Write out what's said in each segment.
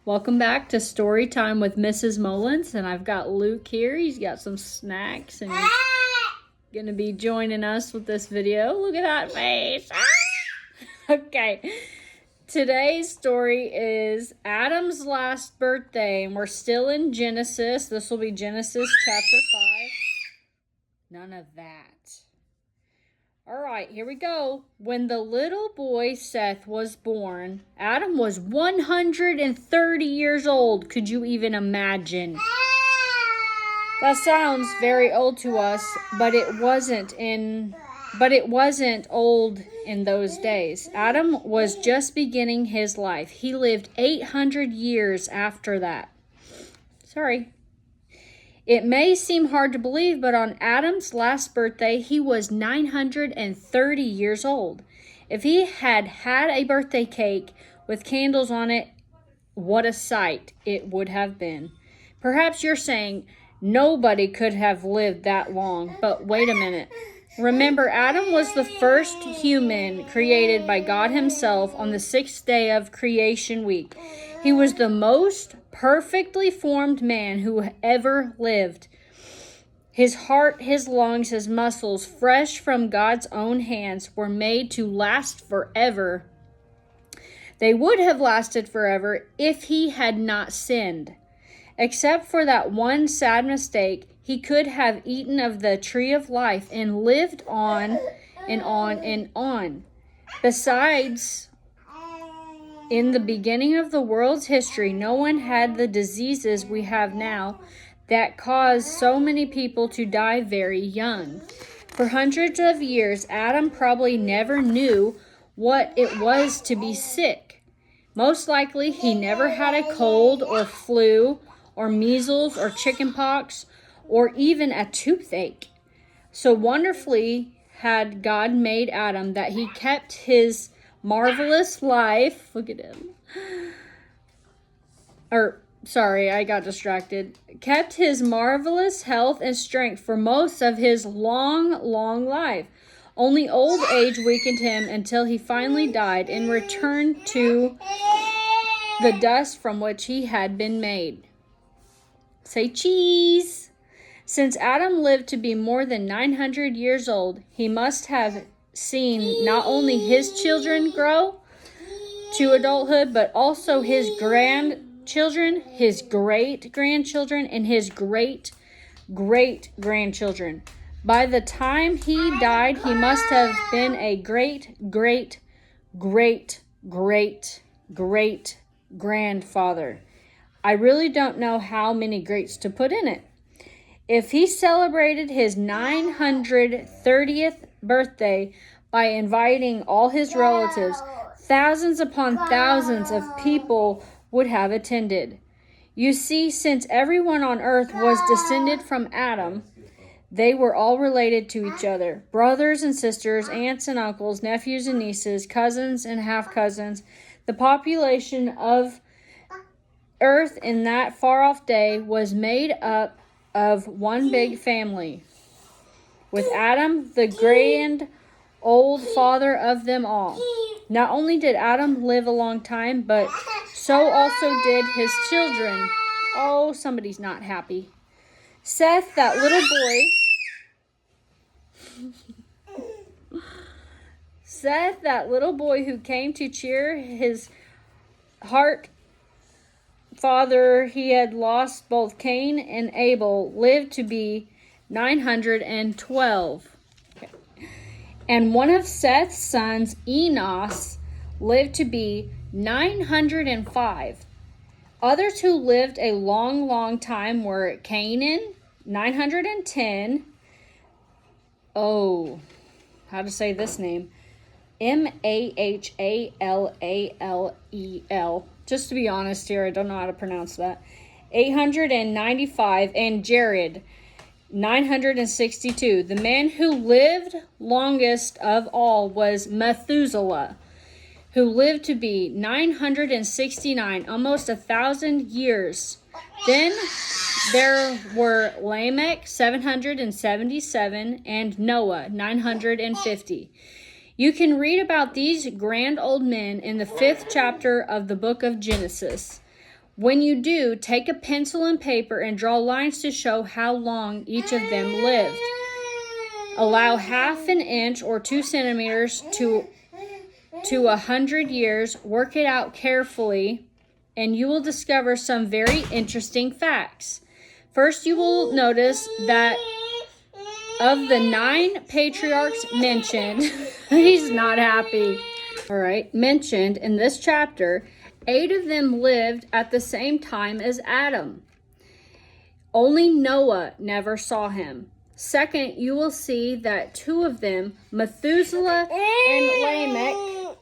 Welcome back to Story Time with Mrs. Mullins, and I've got Luke here. He's got some snacks, and he's going to be joining us with this video. Look at that face. Okay, today's story is Adam's last birthday, and we're still in Genesis. This will be Genesis chapter 5. None of that. All right, here we go. When the little boy Seth was born, Adam was 130 years old. Could you even imagine? That sounds very old to us, but it wasn't old in those days. Adam was just beginning his life. He lived 800 years after that. Sorry. It may seem hard to believe, but on Adam's last birthday, he was 930 years old. If he had had a birthday cake with candles on it, what a sight it would have been. Perhaps you're saying nobody could have lived that long, but wait a minute. Remember, Adam was the first human created by God himself on the sixth day of creation week. He was the most perfectly formed man who ever lived. His heart, his lungs, his muscles, fresh from God's own hands, were made to last forever. They would have lasted forever if he had not sinned. Except for that one sad mistake, he could have eaten of the tree of life and lived on and on and on. Besides, in the beginning of the world's history, no one had the diseases we have now that cause so many people to die very young. For hundreds of years, Adam probably never knew what it was to be sick. Most likely, he never had a cold or flu or measles or chickenpox or even a toothache. So wonderfully had God made Adam that he kept his marvelous life. Look at him. Sorry, I got distracted. Kept his marvelous health and strength for most of his long life. Only old age weakened him until he finally died and returned to the dust from which he had been made. Say cheese. Since Adam lived to be more than 900 years old, he must have seen not only his children grow to adulthood, but also his grandchildren, his great-grandchildren, and his great-great-grandchildren. By the time he died, he must have been a great-great-great-great-great-grandfather. I really don't know how many greats to put in it. If he celebrated his 930th birthday by inviting all his relatives, thousands upon thousands of people would have attended. You see, since everyone on earth was descended from Adam, they were all related to each other. Brothers and sisters, aunts and uncles, nephews and nieces, cousins and half-cousins. The population of earth in that far-off day was made up of one big family, with Adam the grand old father of them all. Not only did Adam live a long time, but so also did his children. Oh, somebody's not happy. Seth, that little boy who came to cheer his heart father, he had lost both Cain and Abel, lived to be 912. Okay. And one of Seth's sons, Enos, lived to be 905. Others who lived a long time were Canaan, 910. Oh, how to say this name? Mahallalel. Just to be honest here, I don't know how to pronounce that. 895, and Jared, 962. The man who lived longest of all was Methuselah, who lived to be 969, almost 1,000 years. Then there were Lamech, 777, and Noah, 950. You can read about these grand old men in the 5th chapter of the book of Genesis. When you do, take a pencil and paper and draw lines to show how long each of them lived. Allow half an inch or 2 centimeters to 100 years. Work it out carefully, and you will discover some very interesting facts. First, you will notice that of the 9 patriarchs mentioned, he's not happy. All right, mentioned in this chapter, 8 of them lived at the same time as Adam. Only Noah never saw him. Second, you will see that 2 of them, Methuselah and Lamech,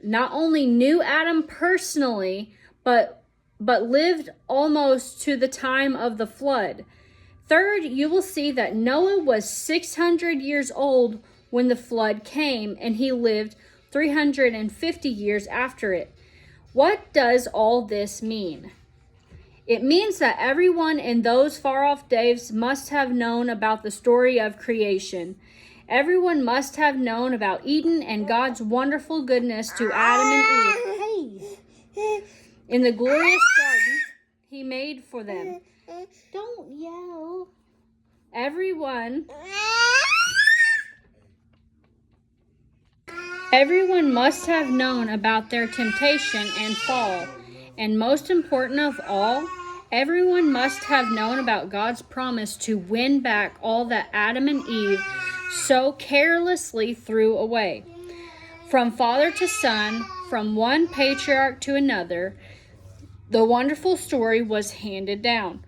not only knew Adam personally, but lived almost to the time of the flood. Third, you will see that Noah was 600 years old when the flood came, and he lived 350 years after it. What does all this mean? It means that everyone in those far-off days must have known about the story of creation. Everyone must have known about Eden and God's wonderful goodness to Adam and Eve in the glorious garden he made for them. Don't yell. Everyone must have known about their temptation and fall. And most important of all, everyone must have known about God's promise to win back all that Adam and Eve so carelessly threw away. From father to son, from one patriarch to another, the wonderful story was handed down.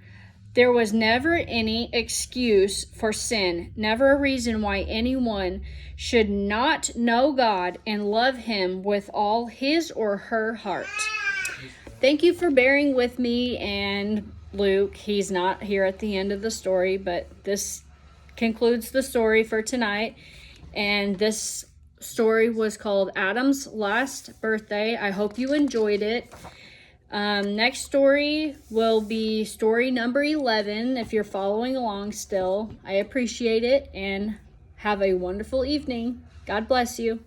There was never any excuse for sin, never a reason why anyone should not know God and love Him with all his or her heart. Thank you for bearing with me and Luke. He's not here at the end of the story, but this concludes the story for tonight. And this story was called Adam's Last Birthday. I hope you enjoyed it. Next story will be story number 11 if you're following along still. I appreciate it, and have a wonderful evening. God bless you.